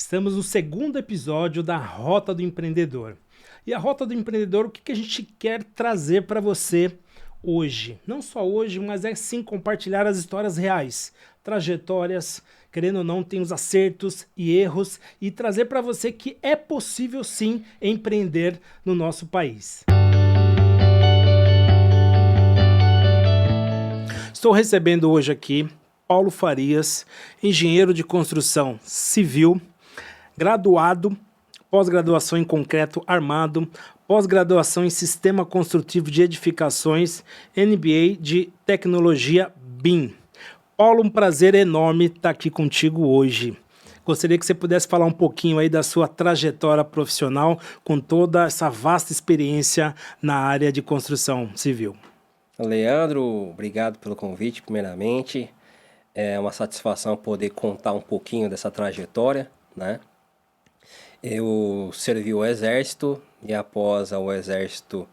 Estamos no segundo episódio da Rota do Empreendedor. E a Rota do Empreendedor, o que a gente quer trazer para você hoje? Não só hoje, mas é sim compartilhar as histórias reais, trajetórias, querendo ou não, tem os acertos e erros, e trazer para você que é possível sim empreender no nosso país. Estou recebendo hoje aqui Paulo Farias, engenheiro de construção civil, graduado, pós-graduação em concreto armado, pós-graduação em sistema construtivo de edificações, MBA de tecnologia BIM. Paulo, um prazer enorme estar aqui contigo hoje. Gostaria que você pudesse falar um pouquinho aí da sua trajetória profissional com toda essa vasta experiência na área de construção civil. Leandro, obrigado pelo convite, primeiramente. É uma satisfação poder contar um pouquinho dessa trajetória, né? Eu servi o Exército e após o Exército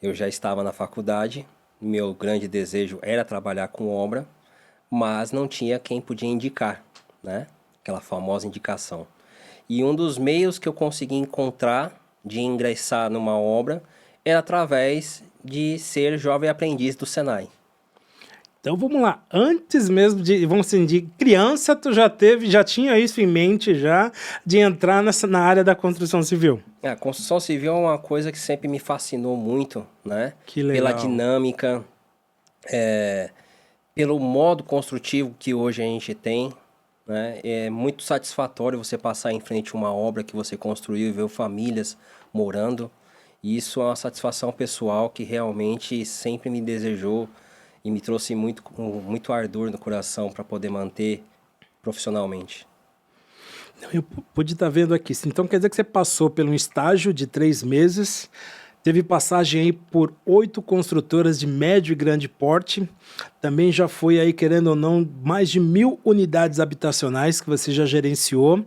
eu já estava na faculdade. Meu grande desejo era trabalhar com obra, mas não tinha quem podia indicar, né? Aquela famosa indicação. E um dos meios que eu consegui encontrar de ingressar numa obra era através de ser jovem aprendiz do Senai. Então vamos lá, antes mesmo vamos assim, de criança, tu já tinha isso em mente já, de entrar na área da construção civil? A construção civil é uma coisa que sempre me fascinou muito, né? Que legal. Pela dinâmica, pelo modo construtivo que hoje a gente tem, né? É muito satisfatório você passar em frente a uma obra que você construiu e ver famílias morando. E isso é uma satisfação pessoal que realmente sempre me desejou e me trouxe muito ardor no coração para poder manter profissionalmente. Eu pude estar vendo aqui. Então quer dizer que você passou por um estágio de 3 meses, teve passagem aí por 8 construtoras de médio e grande porte, também já foi aí, querendo ou não, mais de 1.000 unidades habitacionais que você já gerenciou,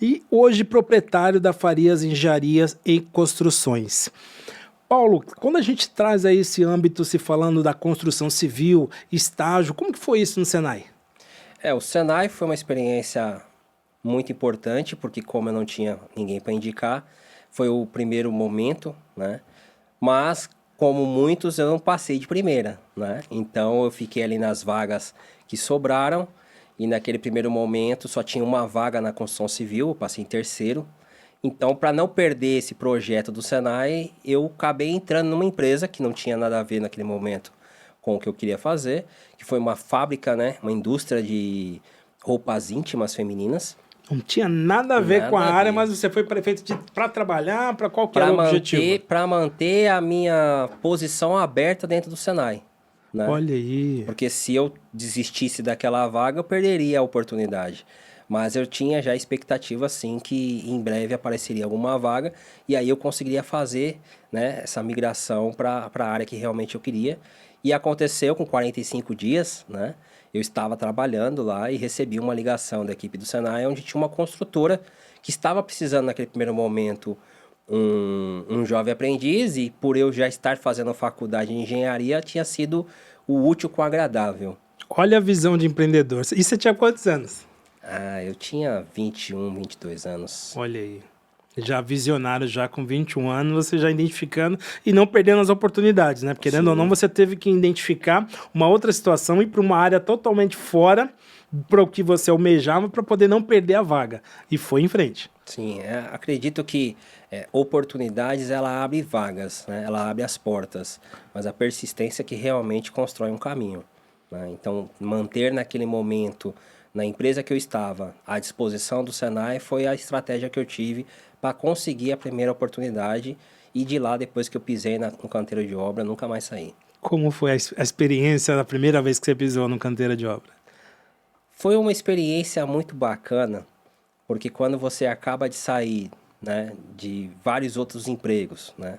e hoje proprietário da Farias Engenharias e Construções. Paulo, quando a gente traz aí esse âmbito se falando da construção civil, estágio, como que foi isso no Senai? O Senai foi uma experiência muito importante, porque como eu não tinha ninguém para indicar, foi o primeiro momento, né? Mas, como muitos, eu não passei de primeira, né? Então, eu fiquei ali nas vagas que sobraram, e naquele primeiro momento só tinha uma vaga na construção civil, eu passei em terceiro. Então, para não perder esse projeto do Senai, eu acabei entrando numa empresa que não tinha nada a ver naquele momento com o que eu queria fazer, que foi uma fábrica, né? Uma indústria de roupas íntimas femininas. Não tinha nada a ver com a área, mas você foi prefeito para trabalhar, para qual que era o objetivo? Para manter a minha posição aberta dentro do Senai, né? Olha aí. Porque se eu desistisse daquela vaga, eu perderia a oportunidade. Mas eu tinha já a expectativa, sim, que em breve apareceria alguma vaga e aí eu conseguiria fazer, né, essa migração para a área que realmente eu queria. E aconteceu com 45 dias, né? Eu estava trabalhando lá e recebi uma ligação da equipe do Senai, onde tinha uma construtora que estava precisando naquele primeiro momento um jovem aprendiz, e por eu já estar fazendo faculdade de engenharia, tinha sido o útil com o agradável. Olha a visão de empreendedor. E você tinha quantos anos? Eu tinha 21, 22 anos. Olha aí. Já visionário, já com 21 anos, você já identificando e não perdendo as oportunidades, né? Porque, querendo ou não, você teve que identificar uma outra situação e ir para uma área totalmente fora para o que você almejava para poder não perder a vaga. E foi em frente. Sim, acredito que oportunidades, ela abre vagas, né? Ela abre as portas, mas a persistência que realmente constrói um caminho, né? Então, manter naquele momento, na empresa que eu estava, à disposição do Senai, foi a estratégia que eu tive para conseguir a primeira oportunidade, e de lá, depois que eu pisei no canteiro de obra, nunca mais saí. Como foi a experiência da primeira vez que você pisou no canteiro de obra? Foi uma experiência muito bacana, porque quando você acaba de sair, né, de vários outros empregos, né,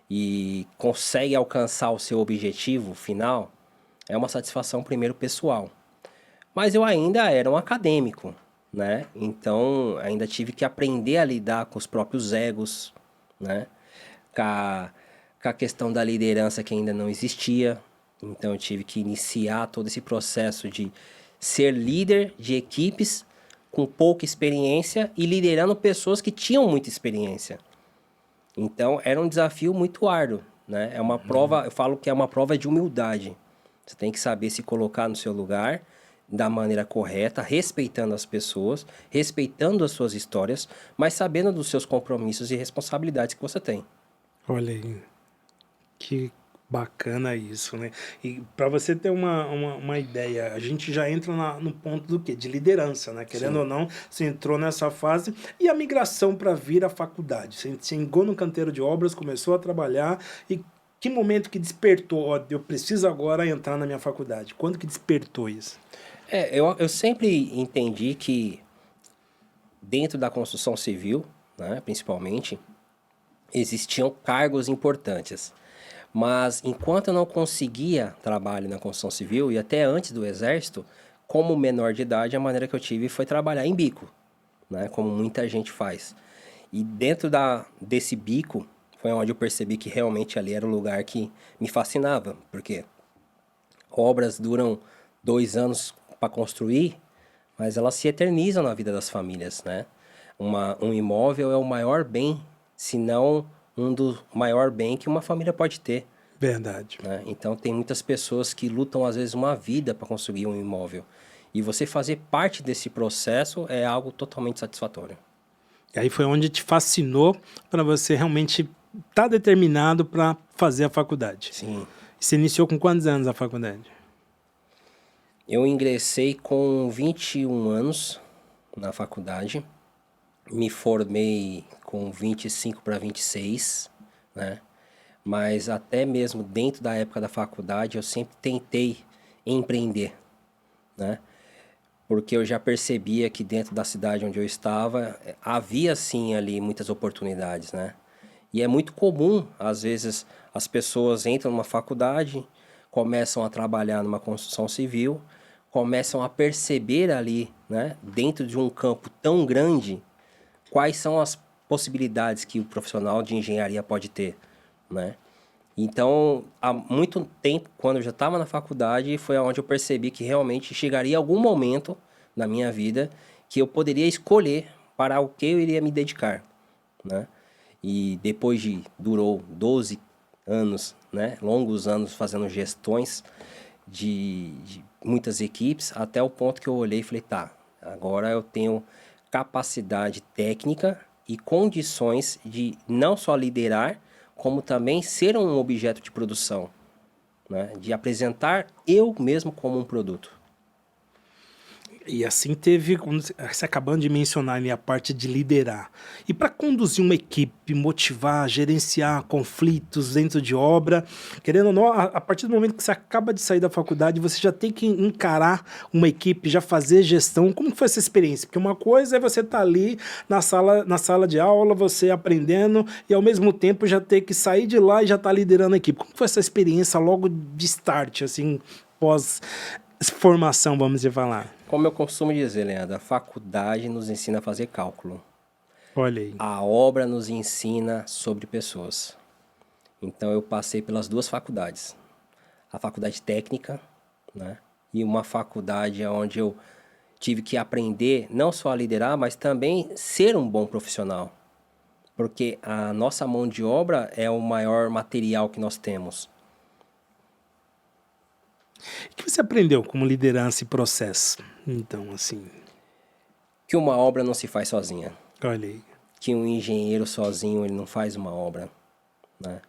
e consegue alcançar o seu objetivo final, é uma satisfação primeiro pessoal. Mas eu ainda era um acadêmico, né? Então, ainda tive que aprender a lidar com os próprios egos, né? Com a questão da liderança que ainda não existia. Então, eu tive que iniciar todo esse processo de ser líder de equipes, com pouca experiência e liderando pessoas que tinham muita experiência. Então, era um desafio muito árduo, né? É uma prova, eu falo que é uma prova de humildade. Você tem que saber se colocar no seu lugar da maneira correta, respeitando as pessoas, respeitando as suas histórias, mas sabendo dos seus compromissos e responsabilidades que você tem. Olha aí, que bacana isso, né? E para você ter uma ideia, a gente já entra no ponto do quê? De liderança, né? Querendo Sim. ou não, você entrou nessa fase. E a migração para vir à faculdade? Você chegou no canteiro de obras, começou a trabalhar e que momento que despertou? Ó, eu preciso agora entrar na minha faculdade. Quando que despertou isso? Eu sempre entendi que dentro da construção civil, né, principalmente, existiam cargos importantes. Mas enquanto eu não conseguia trabalho na construção civil e até antes do exército, como menor de idade, a maneira que eu tive foi trabalhar em bico, né, como muita gente faz. E dentro desse bico foi onde eu percebi que realmente ali era o lugar que me fascinava, porque obras duram 2 anos para construir, mas elas se eternizam na vida das famílias, né? Um imóvel é o maior bem, se não um dos maior bem que uma família pode ter, Verdade. né? Então tem muitas pessoas que lutam às vezes uma vida para conseguir um imóvel. E você fazer parte desse processo é algo totalmente satisfatório. E aí foi onde te fascinou para você realmente estar determinado para fazer a faculdade. Sim. Você iniciou com quantos anos a faculdade? Eu ingressei com 21 anos na faculdade. Me formei com 25 para 26, né? Mas até mesmo dentro da época da faculdade eu sempre tentei empreender, né? Porque eu já percebia que dentro da cidade onde eu estava havia sim ali muitas oportunidades, né? E é muito comum, às vezes, as pessoas entram numa faculdade, começam a trabalhar numa construção civil, começam a perceber ali, né, dentro de um campo tão grande, quais são as possibilidades que o profissional de engenharia pode ter, né? Então, há muito tempo, quando eu já estava na faculdade, foi onde eu percebi que realmente chegaria algum momento na minha vida que eu poderia escolher para o que eu iria me dedicar, né? E depois durou 12 anos, né? Longos anos fazendo gestões de muitas equipes, até o ponto que eu olhei e falei, tá, agora eu tenho capacidade técnica e condições de não só liderar, como também ser um objeto de produção, né? De apresentar eu mesmo como um produto. E assim teve, como você acabando de mencionar ali, a parte de liderar. E para conduzir uma equipe, motivar, gerenciar conflitos dentro de obra, querendo ou não, a partir do momento que você acaba de sair da faculdade, você já tem que encarar uma equipe, já fazer gestão. Como que foi essa experiência? Porque uma coisa é você estar ali na sala de aula, você aprendendo, e ao mesmo tempo já ter que sair de lá e já estar liderando a equipe. Como que foi essa experiência logo de start, assim, pós formação, vamos dizer falar? Como eu costumo dizer, Leandro, a faculdade nos ensina a fazer cálculo. Olha aí. A obra nos ensina sobre pessoas. Então eu passei pelas duas faculdades. A faculdade técnica, né? E uma faculdade onde eu tive que aprender não só a liderar, mas também ser um bom profissional. Porque a nossa mão de obra é o maior material que nós temos. O que você aprendeu como liderança e processo? Então, assim, Que uma obra não se faz sozinha. olha aí. Que um engenheiro sozinho ele não faz uma obra, né?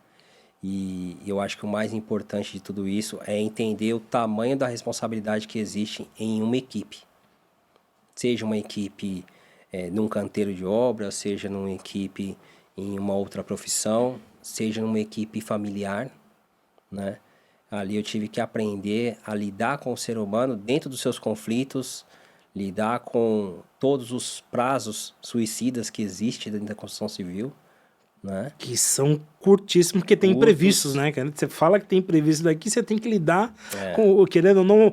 E eu acho que o mais importante de tudo isso é entender o tamanho da responsabilidade que existe em uma equipe. Seja uma equipe num canteiro de obra, seja numa equipe em uma outra profissão, seja numa equipe familiar, né? Ali eu tive que aprender a lidar com o ser humano dentro dos seus conflitos, lidar com todos os prazos suicidas que existem dentro da construção civil, né? Que são curtíssimo, porque tem Curtos. imprevistos, né, cara? Você fala que tem imprevisto daqui, você tem que lidar com, querendo ou não,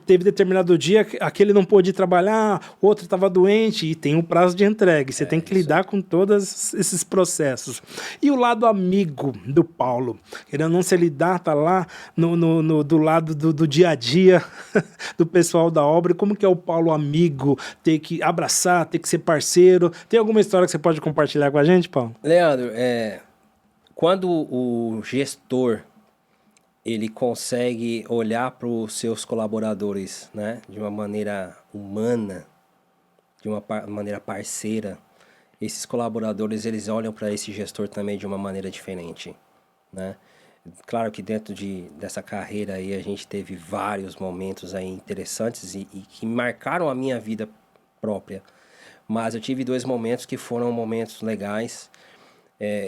teve determinado dia, aquele não pôde trabalhar, outro estava doente, e tem um prazo de entrega. Você tem que lidar com todos esses processos. E o lado amigo do Paulo, querendo ou não, se lidar, tá lá do lado do dia a dia do pessoal da obra, como que é o Paulo amigo, ter que abraçar, ter que ser parceiro? Tem alguma história que você pode compartilhar com a gente, Paulo? Leandro, quando o gestor ele consegue olhar para os seus colaboradores, né, de uma maneira humana, de uma maneira parceira, esses colaboradores eles olham para esse gestor também de uma maneira diferente, né? Claro que dentro dessa carreira aí a gente teve vários momentos aí interessantes e que marcaram a minha vida própria, mas eu tive 2 momentos que foram momentos legais.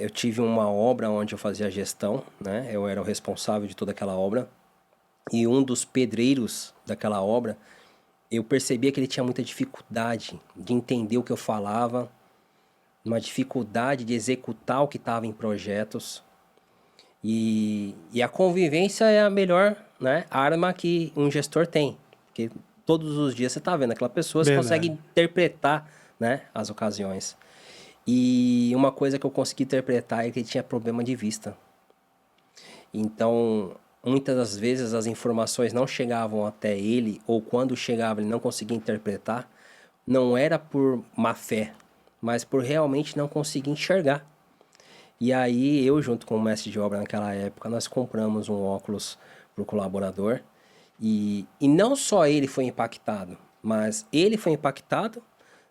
Eu tive uma obra onde eu fazia gestão, né? Eu era o responsável de toda aquela obra. E um dos pedreiros daquela obra, eu percebia que ele tinha muita dificuldade de entender o que eu falava, uma dificuldade de executar o que estava em projetos. E a convivência é a melhor, né, arma que um gestor tem. Porque todos os dias você está vendo aquela pessoa, você consegue interpretar, né, as ocasiões. E uma coisa que eu consegui interpretar é que ele tinha problema de vista. Então, muitas das vezes as informações não chegavam até ele, ou quando chegava ele não conseguia interpretar, não era por má fé, mas por realmente não conseguir enxergar. E aí eu, junto com o mestre de obra naquela época, nós compramos um óculos para o colaborador. E não só ele foi impactado, mas ele foi impactado,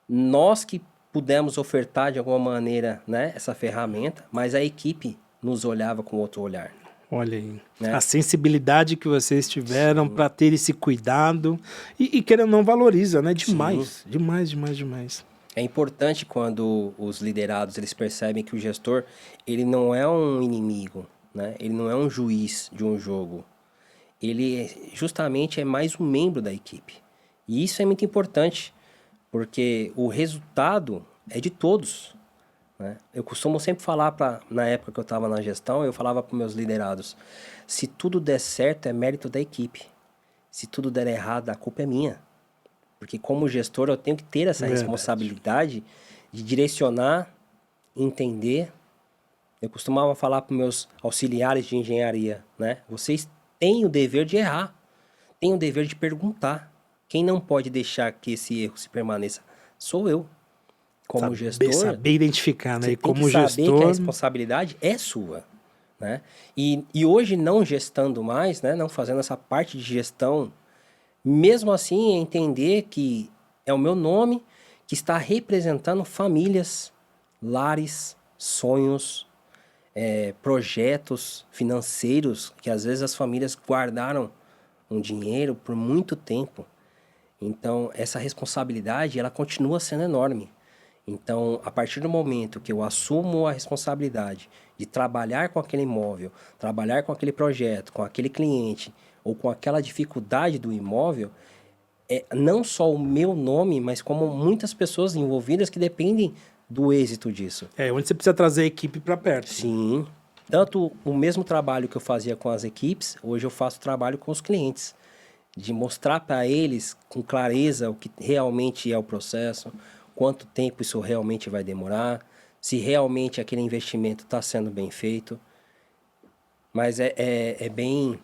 nós que pudemos ofertar de alguma maneira, né, essa ferramenta, mas a equipe nos olhava com outro olhar. Olha aí, né? A sensibilidade que vocês tiveram para ter esse cuidado e querendo ou não valoriza, né? Demais, demais, demais, demais. É importante quando os liderados eles percebem que o gestor ele não é um inimigo, né? Ele não é um juiz de um jogo. Ele justamente é mais um membro da equipe. E isso é muito importante, porque o resultado é de todos. Né? Eu costumo sempre falar, na época que eu estava na gestão, eu falava para os meus liderados, se tudo der certo é mérito da equipe. Se tudo der errado, a culpa é minha. Porque como gestor eu tenho que ter essa responsabilidade de direcionar, entender. Eu costumava falar para os meus auxiliares de engenharia, né? Vocês têm o dever de errar, têm o dever de perguntar. Quem não pode deixar que esse erro se permaneça sou eu. Como gestor, saber identificar, né? Você E tem como que saber gestor, que a responsabilidade é sua, né? E hoje não gestando mais, né? Não fazendo essa parte de gestão, mesmo assim entender que é o meu nome que está representando famílias, lares, sonhos, projetos financeiros que às vezes as famílias guardaram um dinheiro por muito tempo. Então essa responsabilidade ela continua sendo enorme. Então, a partir do momento que eu assumo a responsabilidade de trabalhar com aquele imóvel, trabalhar com aquele projeto, com aquele cliente ou com aquela dificuldade do imóvel, é não só o meu nome, mas como muitas pessoas envolvidas que dependem do êxito disso. onde você precisa trazer a equipe para perto. Sim. Tanto o mesmo trabalho que eu fazia com as equipes, hoje eu faço trabalho com os clientes. De mostrar para eles com clareza o que realmente é o processo, quanto tempo isso realmente vai demorar, se realmente aquele investimento está sendo bem feito. Mas é bem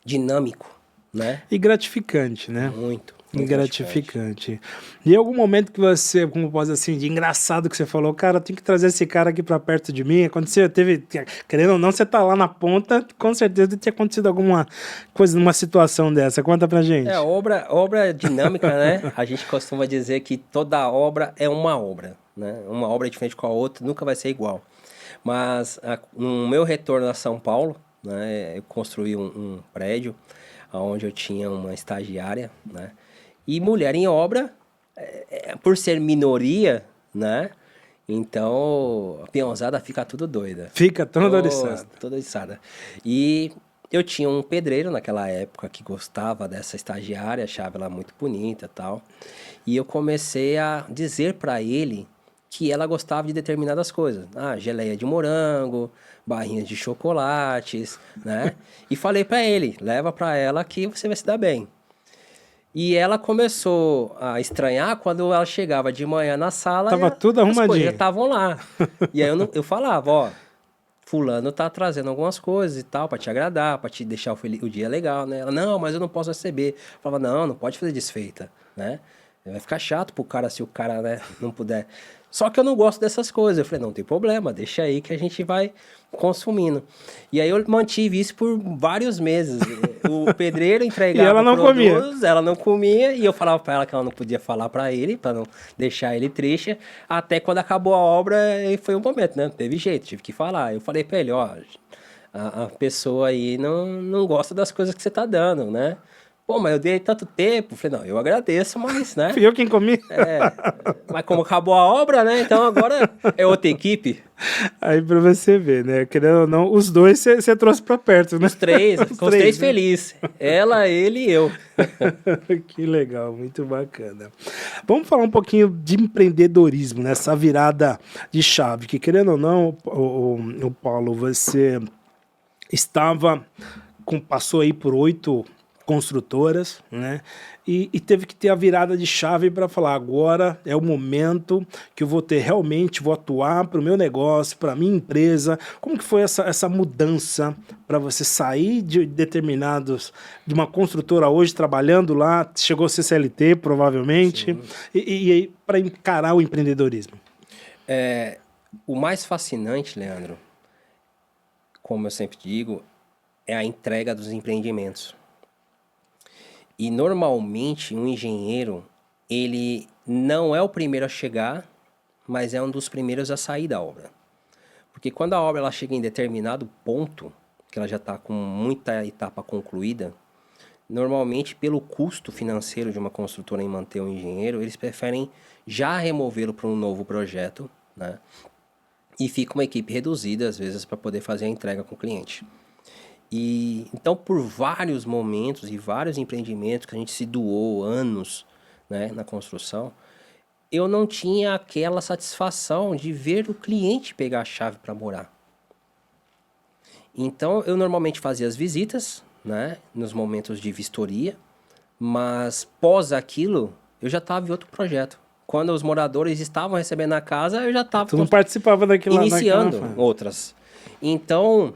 dinâmico, né? E gratificante, né? Muito gratificante. E em algum momento que você, como pode assim, de engraçado que você falou, cara, tem que trazer esse cara aqui para perto de mim. Aconteceu, querendo ou não, você tá lá na ponta, com certeza deve ter acontecido alguma coisa numa situação dessa. Conta pra gente. Obra dinâmica, né? A gente costuma dizer que toda obra é uma obra, né? Uma obra é diferente com a outra, nunca vai ser igual. Mas no meu retorno a São Paulo, né, eu construí um prédio onde eu tinha uma estagiária, né? E mulher em obra, por ser minoria, né? Então, a peãozada fica tudo doida. Fica toda oriçada. Toda oriçada. E eu tinha um pedreiro naquela época que gostava dessa estagiária, achava ela muito bonita e tal. E eu comecei a dizer para ele que ela gostava de determinadas coisas. Ah, geleia de morango, barrinhas de chocolates, né? E falei para ele, leva para ela que você vai se dar bem. E ela começou a estranhar quando ela chegava de manhã na sala Tava e tudo as coisas já arrumadinho. estavam lá. E aí eu falava, ó, fulano tá trazendo algumas coisas e tal, para te agradar, para te deixar o dia legal, né? Ela, não, mas eu não posso receber. Eu falava, não pode fazer desfeita, né? Vai ficar chato pro cara se o cara, né, não puder. Só que eu não gosto dessas coisas. Eu falei, não tem problema, deixa aí que a gente vai consumindo. E aí eu mantive isso por vários meses. O pedreiro E entregava ela não comia. produtos, ela não comia, e eu falava pra ela que ela não podia falar pra ele, pra não deixar ele triste. Até quando acabou a obra, e foi um momento, né? Não teve jeito, tive que falar. Eu falei pra ele, ó, a pessoa aí não gosta das coisas que você tá dando, né? Pô, mas eu dei tanto tempo. Falei, não, eu agradeço, mas, né? Fui eu quem comi. Mas como acabou a obra, né? Então agora é outra equipe. Aí pra você ver, né? Querendo ou não, os dois você trouxe pra perto, né? Os três, Os ficou os três né? felizes. Ela, ele e eu. Que legal, muito bacana. Vamos falar um pouquinho de empreendedorismo, nessa virada de chave, que querendo ou não, o Paulo, você passou aí por 8 construtoras, né? E teve que ter a virada de chave para falar, agora é o momento que eu vou atuar para o meu negócio, para a minha empresa. Como que foi essa mudança para você sair de uma construtora hoje, trabalhando lá, chegou a ser CLT, provavelmente, e para encarar o empreendedorismo? O mais fascinante, Leandro, como eu sempre digo, é a entrega dos empreendimentos. E normalmente um engenheiro, ele não é o primeiro a chegar, mas é um dos primeiros a sair da obra. Porque quando a obra ela chega em determinado ponto, que ela já está com muita etapa concluída, normalmente pelo custo financeiro de uma construtora em manter um engenheiro, eles preferem já removê-lo para um novo projeto, né? E fica uma equipe reduzida, às vezes, para poder fazer a entrega com o cliente. E então, por vários momentos e vários empreendimentos que a gente se doou anos, né, na construção, eu não tinha aquela satisfação de ver o cliente pegar a chave para morar. Então, eu normalmente fazia as visitas, né, nos momentos de vistoria, mas pós aquilo, eu já estava em outro projeto. Quando os moradores estavam recebendo a casa, eu já estava Tu não participava daquilo iniciando naquela... outras. Então,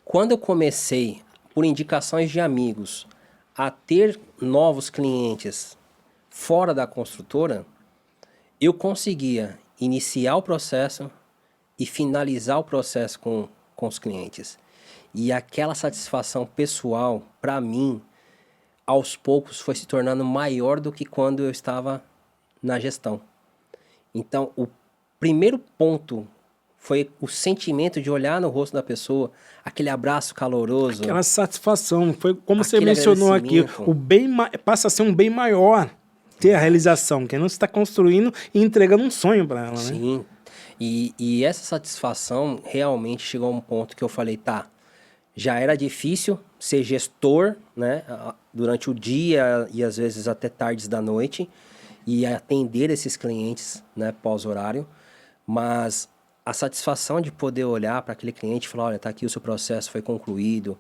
quando eu comecei, por indicações de amigos, a ter novos clientes fora da construtora, eu conseguia iniciar o processo e finalizar o processo com os clientes. E aquela satisfação pessoal, para mim, aos poucos foi se tornando maior do que quando eu estava na gestão. Então, o primeiro ponto foi o sentimento de olhar no rosto da pessoa, aquele abraço caloroso. Aquela satisfação, foi como você Aquele mencionou aqui, agradecimento. passa a ser um bem maior ter a realização, que não está construindo e entregando um sonho para ela, né? Sim, e essa satisfação realmente chegou a um ponto que eu falei, tá, já era difícil ser gestor, né, durante o dia e às vezes até tardes da noite, e atender esses clientes, né, pós-horário, mas a satisfação de poder olhar para aquele cliente e falar, olha, tá aqui o seu processo foi concluído,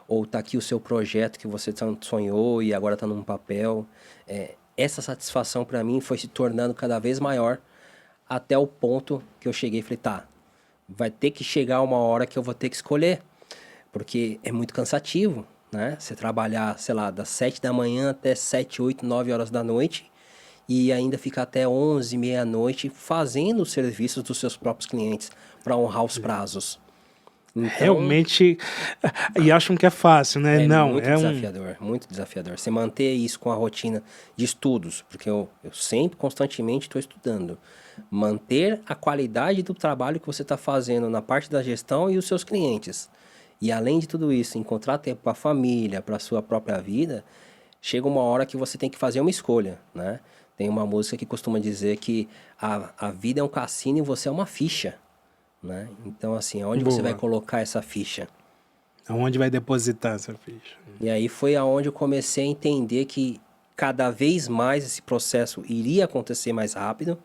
ou tá aqui o seu projeto que você tanto sonhou e agora está num papel. Essa satisfação para mim foi se tornando cada vez maior até o ponto que eu cheguei e falei, tá, vai ter que chegar uma hora que eu vou ter que escolher, porque é muito cansativo, né? Você trabalhar, sei lá, das 7 da manhã até 7, 8, 9 horas da noite, e ainda ficar até 11, meia-noite fazendo os serviços dos seus próprios clientes para honrar os prazos. Então, realmente, e acham que é fácil, né? Não, muito desafiador, muito desafiador. Você manter isso com a rotina de estudos, porque eu sempre, constantemente estou estudando. Manter a qualidade do trabalho que você está fazendo na parte da gestão e os seus clientes. E além de tudo isso, encontrar tempo para a família, para a sua própria vida, chega uma hora que você tem que fazer uma escolha, né? Tem uma música que costuma dizer que a vida é um cassino e você é uma ficha, né? Então, assim, aonde você vai colocar essa ficha? Aonde vai depositar essa ficha? E aí foi aonde eu comecei a entender que cada vez mais esse processo iria acontecer mais rápido.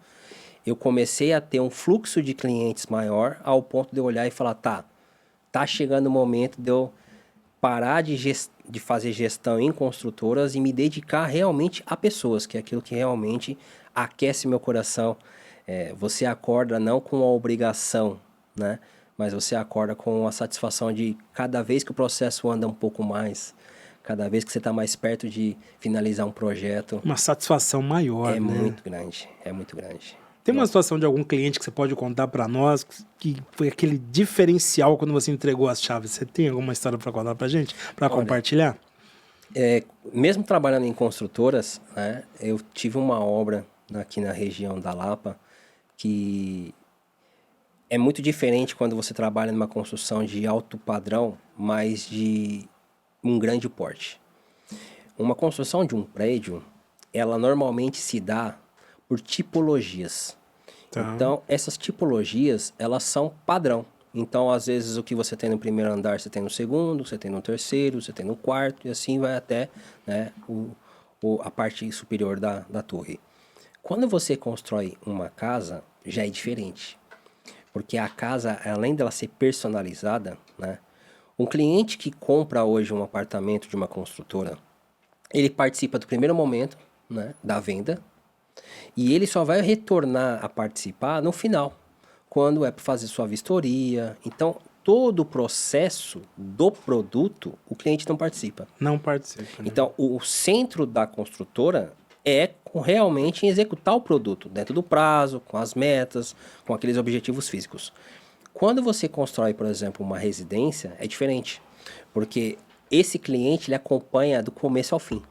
eu comecei a ter um fluxo de clientes maior ao ponto de eu olhar e falar, tá chegando o momento de eu parar de fazer gestão em construtoras e me dedicar realmente a pessoas, que é aquilo que realmente aquece meu coração. Você acorda não com a obrigação, né? Mas você acorda com a satisfação de cada vez que o processo anda um pouco mais, cada vez que você está mais perto de finalizar um projeto. Uma satisfação maior, É né? muito grande, é muito grande. Tem uma situação de algum cliente que você pode contar para nós que foi aquele diferencial quando você entregou as chaves? Você tem alguma história para contar para gente? Para compartilhar? Mesmo trabalhando em construtoras, né, eu tive uma obra aqui na região da Lapa que é muito diferente quando você trabalha numa construção de alto padrão, mas de um grande porte. Uma construção de um prédio, ela normalmente se dá por tipologias. Tá. Então, essas tipologias, elas são padrão. Então, às vezes, o que você tem no primeiro andar, você tem no segundo, você tem no terceiro, você tem no quarto, e assim vai até, né, a parte superior da torre. Quando você constrói uma casa, já é diferente. Porque a casa, além dela ser personalizada, né, um cliente que compra hoje um apartamento de uma construtora, ele participa do primeiro momento, né, da venda, e ele só vai retornar a participar no final, quando é para fazer sua vistoria. Então, todo o processo do produto, o cliente não participa. Não participa. Né? Então, o centro da construtora é realmente em executar o produto dentro do prazo, com as metas, com aqueles objetivos físicos. Quando você constrói, por exemplo, uma residência, é diferente, porque esse cliente ele acompanha do começo ao fim.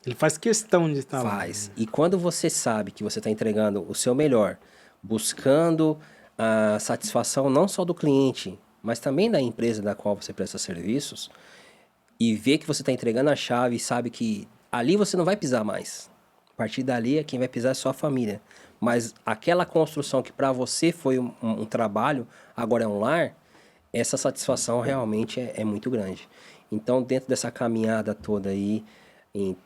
Ele faz questão de estar lá. Faz. E quando você sabe que você está entregando o seu melhor, buscando a satisfação não só do cliente, mas também da empresa da qual você presta serviços, e vê que você está entregando a chave e sabe que ali você não vai pisar mais. A partir dali, quem vai pisar é só a família. Mas aquela construção que para você foi um trabalho, agora é um lar, essa satisfação realmente é muito grande. Então, dentro dessa caminhada toda aí,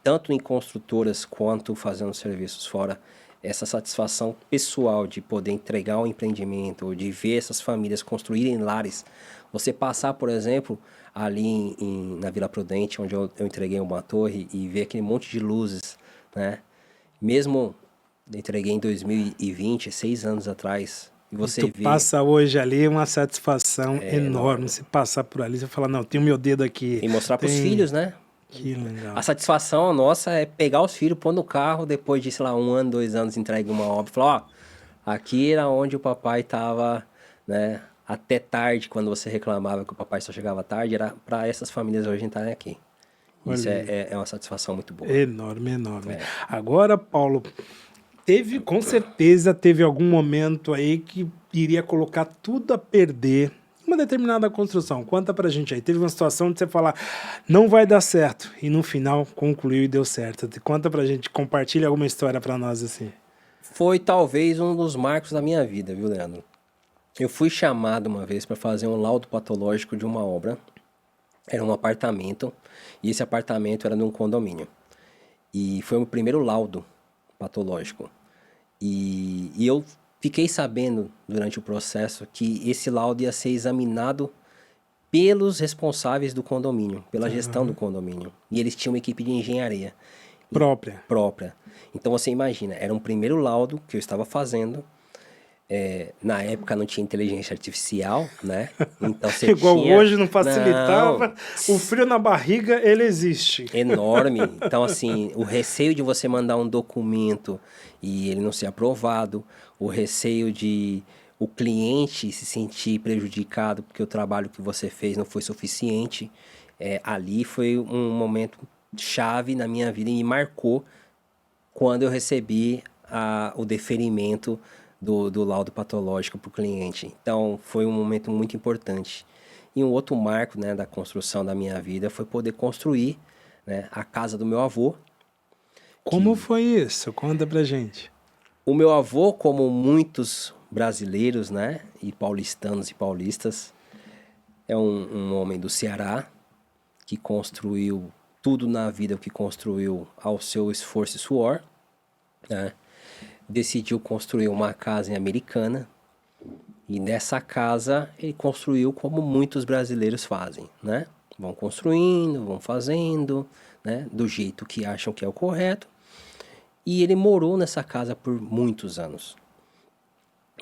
tanto em construtoras quanto fazendo serviços fora, essa satisfação pessoal de poder entregar um empreendimento, ou de ver essas famílias construírem lares. Você passar, por exemplo, ali na Vila Prudente, onde eu entreguei uma torre, e ver aquele monte de luzes, né? Mesmo eu entreguei em 2020, 6 anos atrás, e você tu passa hoje ali uma satisfação enorme. Você passar por ali, você fala, não, tem o meu dedo aqui. E mostrar para os filhos, né? Que legal. A satisfação nossa é pegar os filhos, pôr no carro, depois de, sei lá, 1 ano, 2 anos, entregue uma obra, e falar, ó, aqui era onde o papai estava, né, até tarde, quando você reclamava que o papai só chegava tarde, era para essas famílias hoje estarem aqui. Isso é uma satisfação muito boa. Enorme, enorme. Agora, Paulo, com certeza teve algum momento aí que iria colocar tudo a perder uma determinada construção. Conta pra gente aí. Teve uma situação de você falar, não vai dar certo, e no final concluiu e deu certo. Conta pra gente, compartilha alguma história pra nós assim. Foi talvez um dos marcos da minha vida, viu, Leandro? Eu fui chamado uma vez para fazer um laudo patológico de uma obra. Era um apartamento, e esse apartamento era num condomínio. E foi o meu primeiro laudo patológico. E eu fiquei sabendo durante o processo que esse laudo ia ser examinado pelos responsáveis do condomínio, pela gestão do condomínio. E eles tinham uma equipe de engenharia. Própria. Então você imagina, era um primeiro laudo que eu estava fazendo. Na época não tinha inteligência artificial, né? Então você igual tinha... hoje não facilitava. Não. O frio na barriga, ele existe. Enorme. Então, assim, o receio de você mandar um documento e ele não ser aprovado, o receio de o cliente se sentir prejudicado porque o trabalho que você fez não foi suficiente. Ali foi um momento chave na minha vida e me marcou quando eu recebi o deferimento do laudo patológico para o cliente. Então, foi um momento muito importante. E um outro marco, né, da construção da minha vida foi poder construir, né, a casa do meu avô. Como foi isso? Conta pra gente. O meu avô, como muitos brasileiros, né, e paulistanos e paulistas, é um homem do Ceará que construiu tudo na vida, o que construiu ao seu esforço e suor, né? decidiu construir uma casa em Americana. E nessa casa ele construiu como muitos brasileiros fazem, né? Vão construindo, vão fazendo, né? Do jeito que acham que é o correto. E ele morou nessa casa por muitos anos.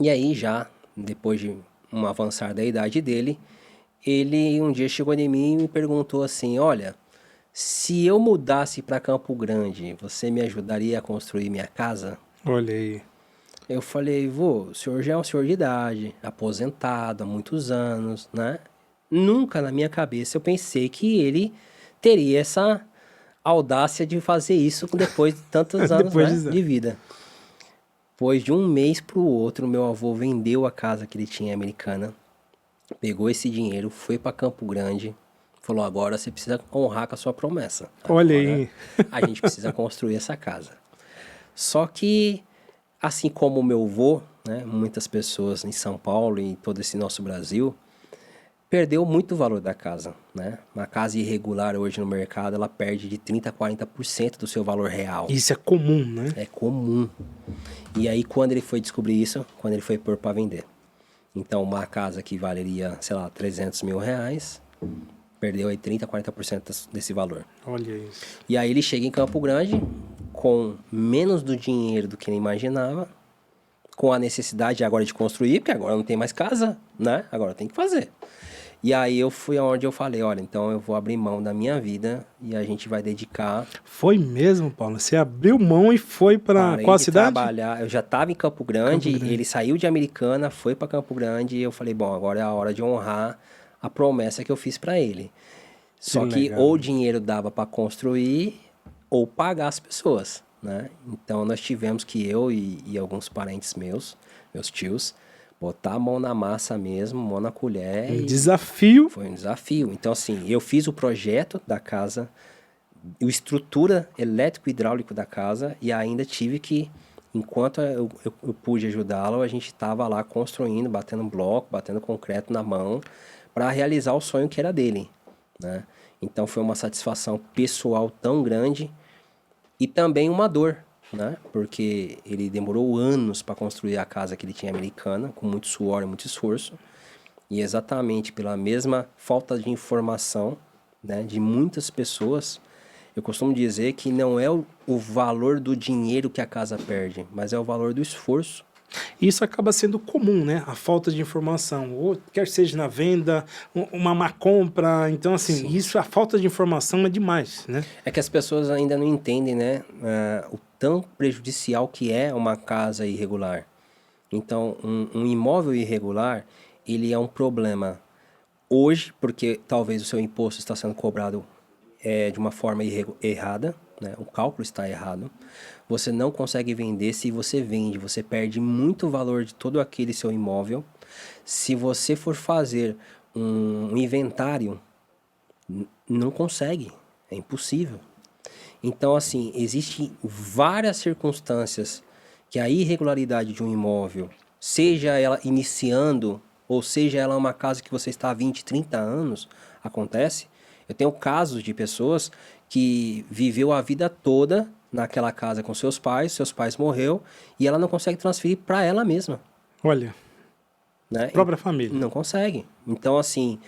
E aí já, depois de um avançar da idade dele, ele um dia chegou em mim e me perguntou assim, olha, se eu mudasse para Campo Grande, você me ajudaria a construir minha casa? Olha aí. Eu falei, vô, o senhor já é um senhor de idade, aposentado há muitos anos, né? Nunca na minha cabeça eu pensei que ele teria essa audácia de fazer isso depois de tantos anos, Depois né, de vida. Depois de um mês para o outro, meu avô vendeu a casa que ele tinha em Americana, pegou esse dinheiro, foi para Campo Grande, falou, agora você precisa honrar com a sua promessa. Olha Agora aí. a gente precisa construir essa casa. Só que, assim como o meu avô, né, muitas pessoas em São Paulo e em todo esse nosso Brasil, perdeu muito o valor da casa, né? Uma casa irregular hoje no mercado, ela perde de 30% a 40% do seu valor real. Isso é comum, né? É comum. E aí, quando ele foi descobrir isso, quando ele foi pôr para vender. Então, uma casa que valeria, sei lá, 300 mil reais, perdeu aí 30% a 40% desse valor. Olha isso. E aí ele chega em Campo Grande com menos do dinheiro do que ele imaginava, com a necessidade agora de construir, porque agora não tem mais casa, né? Agora tem que fazer. E aí eu fui aonde eu falei, olha, então eu vou abrir mão da minha vida e a gente vai dedicar. Foi mesmo, Paulo? Você abriu mão e foi para Parei qual de cidade? trabalhar. Eu já estava em Campo Grande, Campo Grande. ele saiu de Americana, foi para Campo Grande e eu falei, bom, agora é a hora de honrar a promessa que eu fiz para ele. Só que legal. ou o dinheiro dava para construir ou pagar as pessoas, né? Então nós tivemos que eu e alguns parentes meus tios, botar a mão na massa mesmo, mão na colher. Um desafio. Foi um desafio. Então, assim, eu fiz o projeto da casa, a estrutura elétrico-hidráulico da casa e ainda tive que, enquanto eu pude ajudá-lo, a gente estava lá construindo, batendo bloco, batendo concreto na mão para realizar o sonho que era dele, né? Então, foi uma satisfação pessoal tão grande e também uma dor, né? Porque ele demorou anos para construir a casa que ele tinha em Americana, com muito suor e muito esforço. E exatamente pela mesma falta de informação, né, de muitas pessoas, eu costumo dizer que não é o valor do dinheiro que a casa perde, mas é o valor do esforço. Isso acaba sendo comum, né? A falta de informação, ou quer seja na venda, uma má compra. Então, assim, isso, a falta de informação é demais, né? É que as pessoas ainda não entendem, né, o tão prejudicial que é uma casa irregular. Então, um imóvel irregular, ele é um problema hoje, porque talvez o seu imposto está sendo cobrado de uma forma errada, né? O cálculo está errado. Você não consegue vender. Se você vende, você perde muito valor de todo aquele seu imóvel. Se você for fazer um inventário, não consegue. É impossível. Então, assim, existem várias circunstâncias que a irregularidade de um imóvel, seja ela iniciando, ou seja ela uma casa que você está há 20, 30 anos, acontece. Eu tenho casos de pessoas que viveu a vida toda naquela casa com seus pais morreu e ela não consegue transferir para ela mesma. Olha, né? Própria família. Não consegue. Então, assim,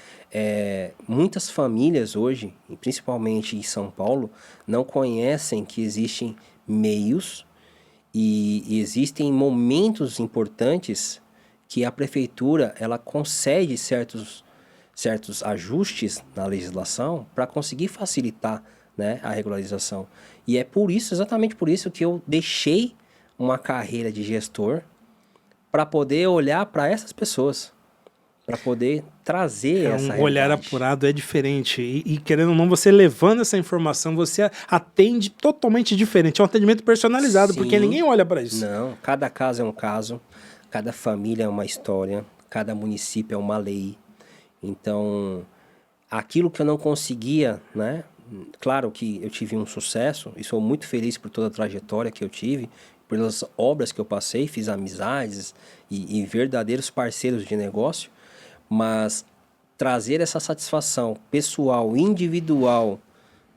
muitas famílias hoje, principalmente em São Paulo, não conhecem que existem meios e existem momentos importantes que a prefeitura ela concede certos ajustes na legislação para conseguir facilitar, né, a regularização. E é por isso, exatamente por isso, que eu deixei uma carreira de gestor para poder olhar para essas pessoas, para poder trazer essa realidade. Um olhar apurado é diferente. E querendo ou não, você levando essa informação, você atende totalmente diferente. É um atendimento personalizado, porque ninguém olha para isso. Não, cada caso é um caso, cada família é uma história, cada município é uma lei. Então, aquilo que eu não conseguia, né? Claro que eu tive um sucesso e sou muito feliz por toda a trajetória que eu tive, pelas obras que eu passei, fiz amizades e verdadeiros parceiros de negócio, mas trazer essa satisfação pessoal, individual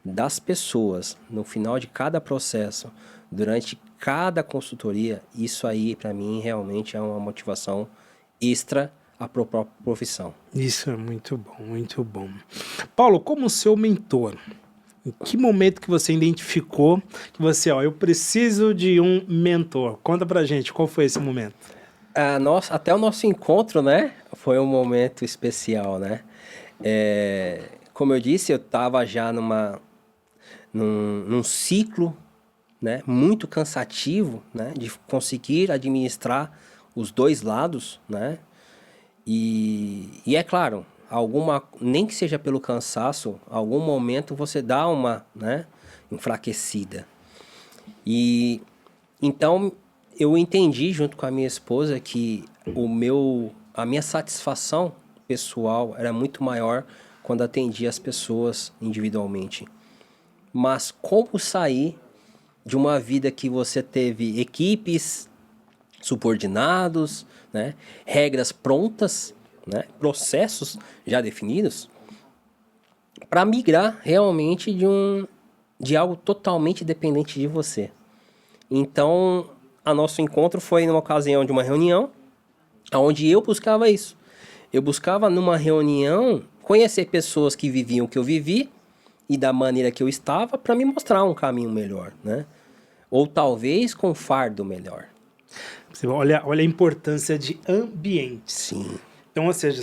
das pessoas no final de cada processo, durante cada consultoria, isso aí para mim realmente é uma motivação extra à própria profissão. Isso é muito bom, muito bom. Paulo, como seu mentor, em que momento que você identificou que você, eu preciso de um mentor? Conta pra gente, qual foi esse momento? Até o nosso encontro, né, foi um momento especial, né? Como eu disse, eu estava já num ciclo, né, muito cansativo, né, de conseguir administrar os dois lados, né? E é claro, nem que seja pelo cansaço, algum momento você dá uma, né, enfraquecida. E então eu entendi junto com a minha esposa que a minha satisfação pessoal era muito maior quando atendia as pessoas individualmente. Mas como sair de uma vida que você teve equipes, subordinados, né, regras prontas, né, processos já definidos, para migrar realmente de algo totalmente dependente de você. Então, a nosso encontro foi numa ocasião de uma reunião, onde eu buscava isso. Eu buscava numa reunião conhecer pessoas que viviam o que eu vivi e da maneira que eu estava para me mostrar um caminho melhor, né? Ou talvez com um fardo melhor. Olha a importância de ambientes. Sim. Então, ou seja,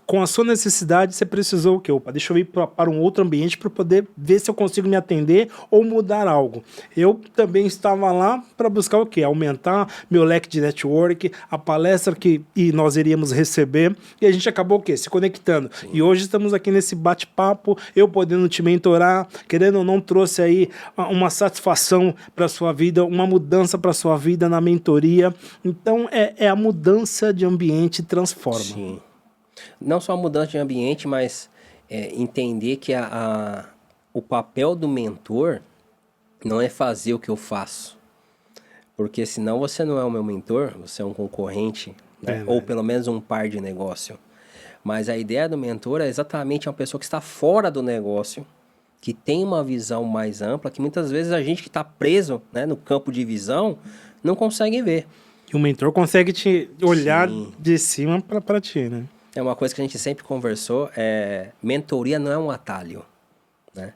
com a sua necessidade, você precisou o quê? Opa, deixa eu ir para um outro ambiente para poder ver se eu consigo me atender ou mudar algo. Eu também estava lá para buscar o quê? Aumentar meu leque de network, a palestra que nós iríamos receber, e a gente acabou o quê? Se conectando. Sim. E hoje estamos aqui nesse bate-papo, eu podendo te mentorar, querendo ou não, trouxe aí uma satisfação para a sua vida, uma mudança para a sua vida na mentoria. Então, é a mudança de ambiente transforma. Sim. Não só a mudança de ambiente, mas entender que o papel do mentor não é fazer o que eu faço. Porque senão você não é o meu mentor, você é um concorrente, né? Ou pelo menos um par de negócio. Mas a ideia do mentor é exatamente uma pessoa que está fora do negócio, que tem uma visão mais ampla, que muitas vezes a gente que está preso, né, no campo de visão não consegue ver. E o mentor consegue te olhar de cima para ti, né? É uma coisa que a gente sempre conversou, mentoria não é um atalho, né?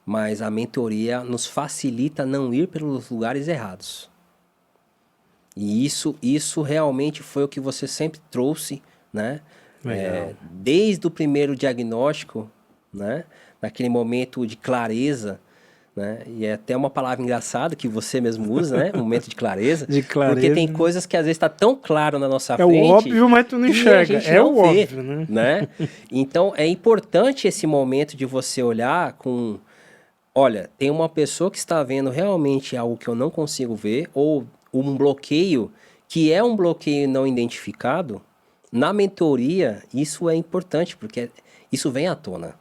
Mas a mentoria nos facilita não ir pelos lugares errados. E isso realmente foi o que você sempre trouxe, né? Desde o primeiro diagnóstico, né? Naquele momento de clareza, né? E é até uma palavra engraçada que você mesmo usa, né? Momento de clareza. De clareza. Porque tem coisas que às vezes está tão claro na nossa frente. É o óbvio, mas tu não enxerga. É o vê, óbvio, né? Então, é importante esse momento de você olhar com... Olha, tem uma pessoa que está vendo realmente algo que eu não consigo ver, ou um bloqueio que é um bloqueio não identificado. Na mentoria, isso é importante, porque isso vem à tona,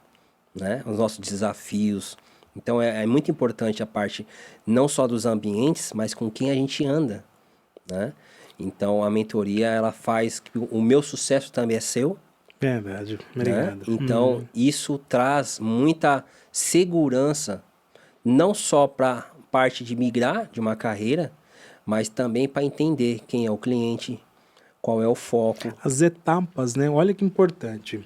né? Os nossos desafios. Então, é muito importante a parte não só dos ambientes, mas com quem a gente anda, né? Então, a mentoria, ela faz que o meu sucesso também é seu. Verdade, obrigado. Né? Então, isso traz muita segurança, não só para a parte de migrar de uma carreira, mas também para entender quem é o cliente, qual é o foco. As etapas, né? Olha que importante.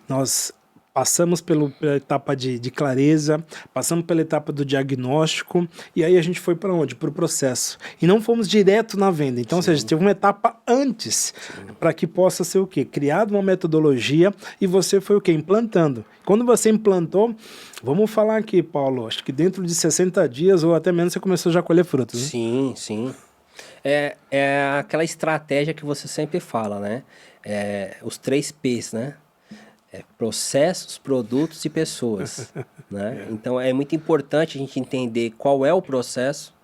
Nós passamos pela etapa de clareza, passamos pela etapa do diagnóstico, e aí a gente foi para onde? Para o processo. E não fomos direto na venda. Então, ou seja, teve uma etapa antes, para que possa ser o quê? Criado uma metodologia, e você foi o quê? Implantando. Quando você implantou, vamos falar aqui, Paulo, acho que dentro de 60 dias, ou até menos, você começou já a colher frutos. Né? Sim, sim. É aquela estratégia que você sempre fala, né? Os 3 P's, né? Processos, produtos e pessoas. Né? Então, é muito importante a gente entender qual é o processo,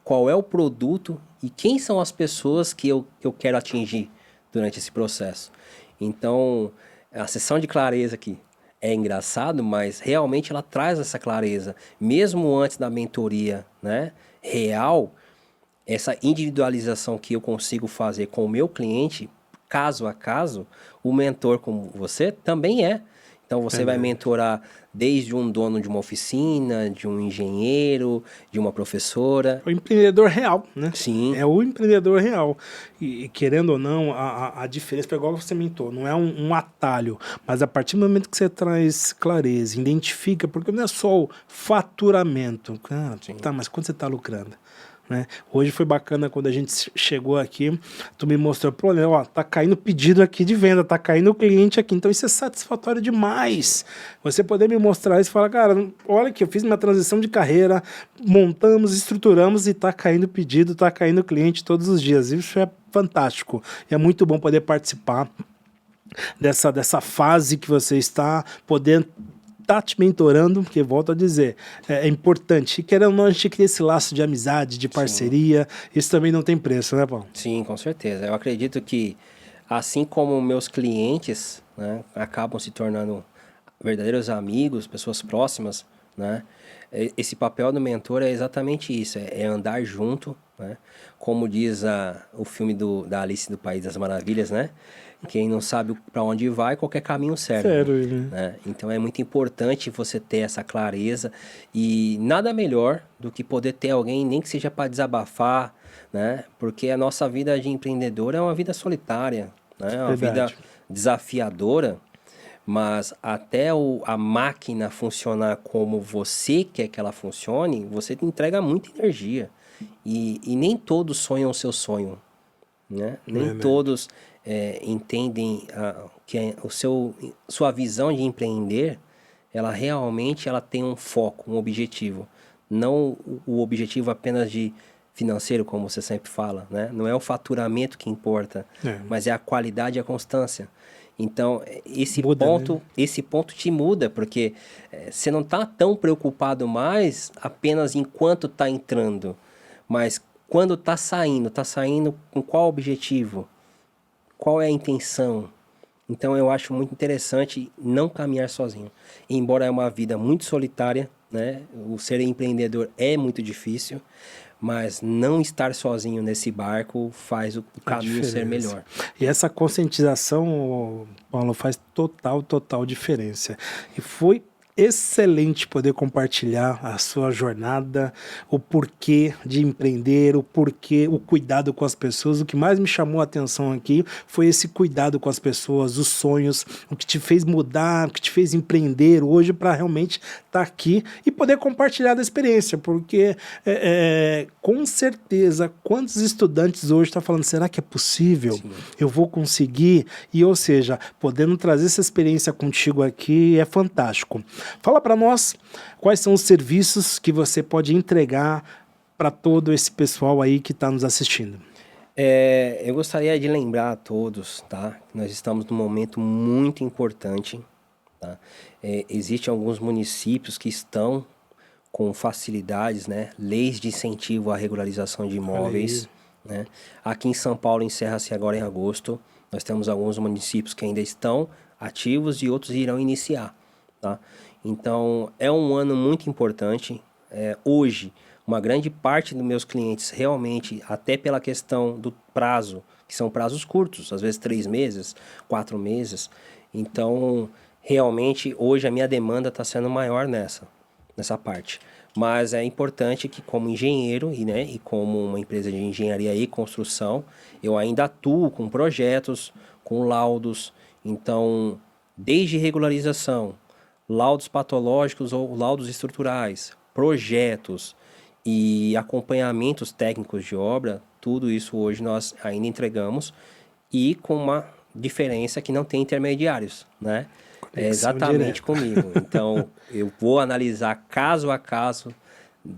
qual é o produto e quem são as pessoas que eu quero atingir durante esse processo. Então, a sessão de clareza aqui é engraçado, mas realmente ela traz essa clareza. Mesmo antes da mentoria, né, real, essa individualização que eu consigo fazer com o meu cliente, caso a caso, o mentor como você também é. Então você vai mentorar desde um dono de uma oficina, de um engenheiro, de uma professora. O empreendedor real, né? Sim. É o empreendedor real. E querendo ou não, a diferença, igual você mentou, não é um atalho, mas a partir do momento que você traz clareza, identifica, porque não é só o faturamento. Cara, tá, mas quanto você está lucrando? Né? Hoje foi bacana quando a gente chegou aqui, tu me mostrou, pô, né, ó, tá caindo pedido aqui de venda, tá caindo cliente aqui, então isso é satisfatório demais. Você poder me mostrar isso e falar, cara, olha que eu fiz minha transição de carreira, montamos, estruturamos e tá caindo pedido, tá caindo cliente todos os dias. Isso é fantástico. E é muito bom poder participar dessa fase que você está podendo tá te mentorando, porque volto a dizer, é importante. E querendo ou não, a gente cria esse laço de amizade, de parceria. Sim. Isso também não tem preço, né, Paulo? Sim, com certeza. Eu acredito que, assim como meus clientes, né, acabam se tornando verdadeiros amigos, pessoas próximas, né? Esse papel do mentor é exatamente isso, é andar junto, né? Como diz o filme da Alice do País das Maravilhas, né? Quem não sabe para onde vai, qualquer caminho serve. Sério, né? Então é muito importante você ter essa clareza e nada melhor do que poder ter alguém, nem que seja para desabafar, né? Porque a nossa vida de empreendedor é uma vida solitária, né? É uma vida desafiadora. Mas até a máquina funcionar como você quer que ela funcione, você entrega muita energia. E nem todos sonham o seu sonho. Né? Nem todos entendem que sua visão de empreender, ela realmente tem um foco, um objetivo. Não o objetivo apenas de financeiro, como você sempre fala. Né? Não é o faturamento que importa, mas é a qualidade e a constância. Então, esse ponto te muda, porque você não está tão preocupado mais apenas enquanto está entrando, mas quando está saindo com qual objetivo? Qual é a intenção? Então, eu acho muito interessante não caminhar sozinho. Embora é uma vida muito solitária, né? O ser empreendedor é muito difícil, mas não estar sozinho nesse barco faz o caminho ser melhor. E essa conscientização, Paulo, faz total diferença. E foi excelente poder compartilhar a sua jornada, o porquê de empreender, o cuidado com as pessoas. O que mais me chamou a atenção aqui foi esse cuidado com as pessoas, os sonhos, o que te fez mudar, o que te fez empreender hoje para realmente estar aqui e poder compartilhar da experiência, porque com certeza, quantos estudantes hoje estão falando, será que é possível? Sim. Eu vou conseguir? E, ou seja, podendo trazer essa experiência contigo aqui é fantástico. Fala para nós quais são os serviços que você pode entregar para todo esse pessoal aí que está nos assistindo. Eu gostaria de lembrar a todos, tá? Nós estamos num momento muito importante, tá? Existem alguns municípios que estão com facilidades, né? Leis de incentivo à regularização de imóveis, né? Aqui em São Paulo encerra-se agora em agosto. Nós temos alguns municípios que ainda estão ativos e outros irão iniciar, tá? Então, é um ano muito importante. Hoje, uma grande parte dos meus clientes realmente, até pela questão do prazo, que são prazos curtos, às vezes 3 meses, 4 meses. Então, realmente, hoje a minha demanda está sendo maior nessa parte. Mas é importante que, como engenheiro e como uma empresa de engenharia e construção, eu ainda atuo com projetos, com laudos. Então, desde regularização, laudos patológicos ou laudos estruturais, projetos e acompanhamentos técnicos de obra, tudo isso hoje nós ainda entregamos e com uma diferença que não tem intermediários, né? É exatamente comigo. Então, eu vou analisar caso a caso,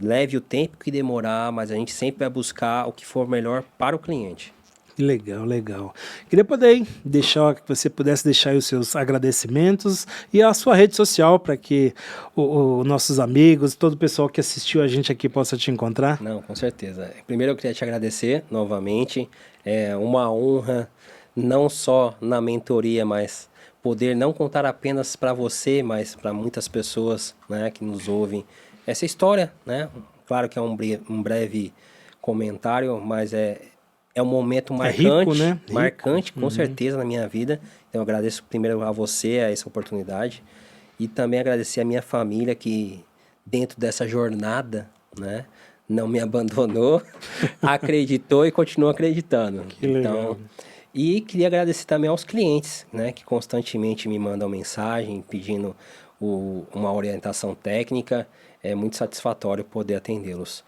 leve o tempo que demorar, mas a gente sempre vai buscar o que for melhor para o cliente. Legal. Queria poder que você pudesse deixar aí os seus agradecimentos e a sua rede social para que os nossos amigos, todo o pessoal que assistiu a gente aqui possa te encontrar. Não, com certeza. Primeiro eu queria te agradecer novamente. É uma honra, não só na mentoria, mas poder não contar apenas para você, mas para muitas pessoas, né, que nos ouvem essa história, né? Claro que é um breve comentário, mas é um momento marcante, rico, né? Marcante, com certeza, na minha vida. Então, eu agradeço primeiro a você, a essa oportunidade, e também agradecer a minha família que, dentro dessa jornada, né, não me abandonou, acreditou e continua acreditando. Que legal. E queria agradecer também aos clientes, né, que constantemente me mandam mensagem pedindo uma orientação técnica. É muito satisfatório poder atendê-los.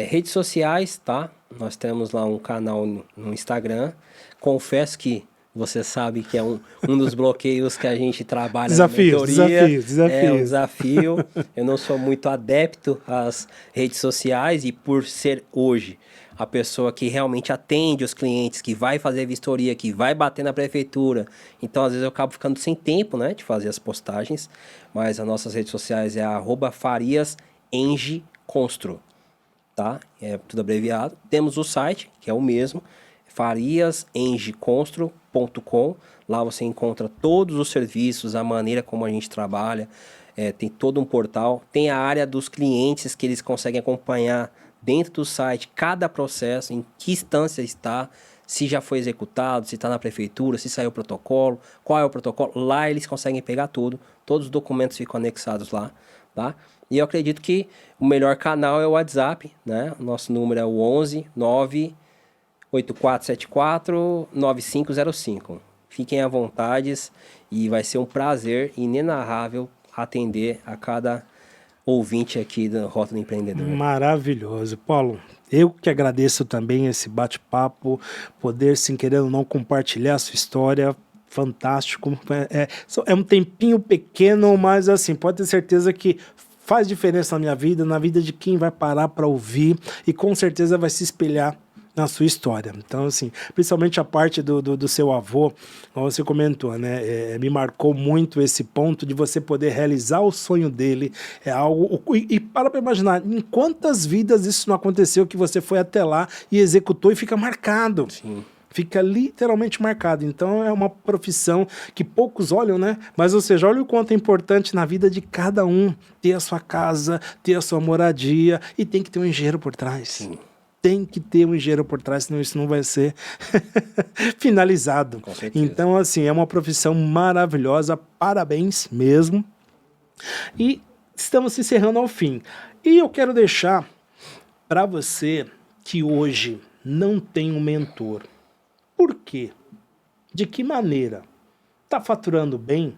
Redes sociais, tá? Nós temos lá um canal no Instagram. Confesso que você sabe que é um dos bloqueios que a gente trabalha na mentoria. Desafios. É um desafio. Eu não sou muito adepto às redes sociais e por ser hoje a pessoa que realmente atende os clientes, que vai fazer vistoria, que vai bater na prefeitura. Então, às vezes, eu acabo ficando sem tempo, né, de fazer as postagens. Mas as nossas redes sociais é @fariasengeconstro, tá? É tudo abreviado. Temos o site, que é o mesmo, fariasengeconstro.com. Lá você encontra todos os serviços, a maneira como a gente trabalha. Tem todo um portal. Tem a área dos clientes que eles conseguem acompanhar dentro do site cada processo, em que instância está, se já foi executado, se está na prefeitura, se saiu o protocolo, qual é o protocolo. Lá eles conseguem pegar tudo, todos os documentos ficam anexados lá, tá? E eu acredito que o melhor canal é o WhatsApp, né? O nosso número é o 11 98474 9505. Fiquem à vontade e vai ser um prazer inenarrável atender a cada ouvinte aqui da Rota do Empreendedor. Maravilhoso. Paulo, eu que agradeço também esse bate-papo, poder, sem querer ou não, compartilhar a sua história. Fantástico. É um tempinho pequeno, mas assim, pode ter certeza que faz diferença na minha vida, na vida de quem vai parar para ouvir e com certeza vai se espelhar na sua história. Então, assim, principalmente a parte do seu avô, como você comentou, né? Me marcou muito esse ponto de você poder realizar o sonho dele. É algo. E para imaginar, em quantas vidas isso não aconteceu que você foi até lá e executou e fica marcado. Sim. Fica literalmente marcado. Então é uma profissão que poucos olham, né? Mas, ou seja, olha o quanto é importante na vida de cada um ter a sua casa, ter a sua moradia e tem que ter um engenheiro por trás. Sim. Tem que ter um engenheiro por trás, senão isso não vai ser finalizado. Com certeza. Então, assim, é uma profissão maravilhosa, parabéns mesmo. E estamos encerrando ao fim. E eu quero deixar para você que hoje não tem um mentor. Por quê? De que maneira? Tá faturando bem?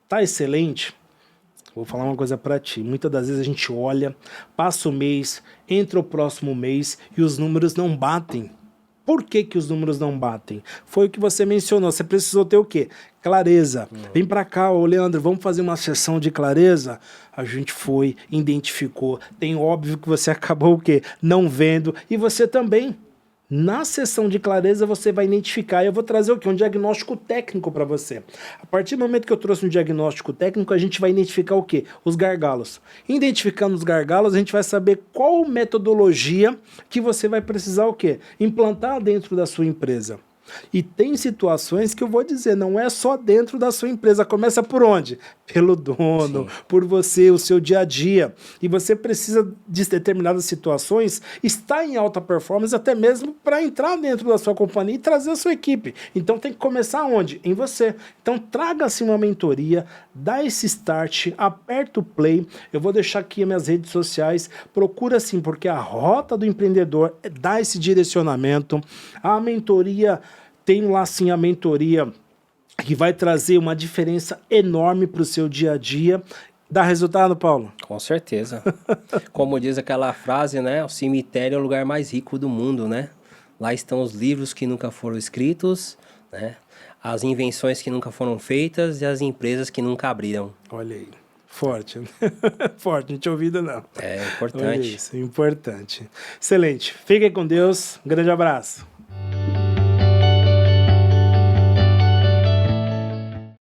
Tá excelente? Vou falar uma coisa para ti. Muitas das vezes a gente olha, passa o mês, entra o próximo mês e os números não batem. Por que que os números não batem? Foi o que você mencionou. Você precisou ter o quê? Clareza. Vem para cá, ô Leandro, vamos fazer uma sessão de clareza? A gente foi, identificou. Tem óbvio que você acabou o quê? Não vendo. E você também. Na sessão de clareza você vai identificar, e eu vou trazer o quê? Um diagnóstico técnico para você. A partir do momento que eu trouxe um diagnóstico técnico, a gente vai identificar o quê? Os gargalos. Identificando os gargalos, a gente vai saber qual metodologia que você vai precisar o quê? Implantar dentro da sua empresa. E tem situações que eu vou dizer, não é só dentro da sua empresa, começa por onde? Pelo dono, sim, por você, o seu dia a dia. E você precisa de determinadas situações estar em alta performance até mesmo para entrar dentro da sua companhia e trazer a sua equipe. Então tem que começar onde? Em você. Então traga-se uma mentoria, dá esse start, aperta o play. Eu vou deixar aqui as minhas redes sociais, procura sim, porque a Rota do Empreendedor dá esse direcionamento. A mentoria tem lá sim a mentoria que vai trazer uma diferença enorme para o seu dia a dia. Dá resultado, Paulo? Com certeza. Como diz aquela frase, né? O cemitério é o lugar mais rico do mundo, né? Lá estão os livros que nunca foram escritos, né? As invenções que nunca foram feitas e as empresas que nunca abriram. Olha aí. Forte. Forte, não tinha ouvido não. É importante. Olha isso, importante. Excelente. Fiquem com Deus. Um grande abraço.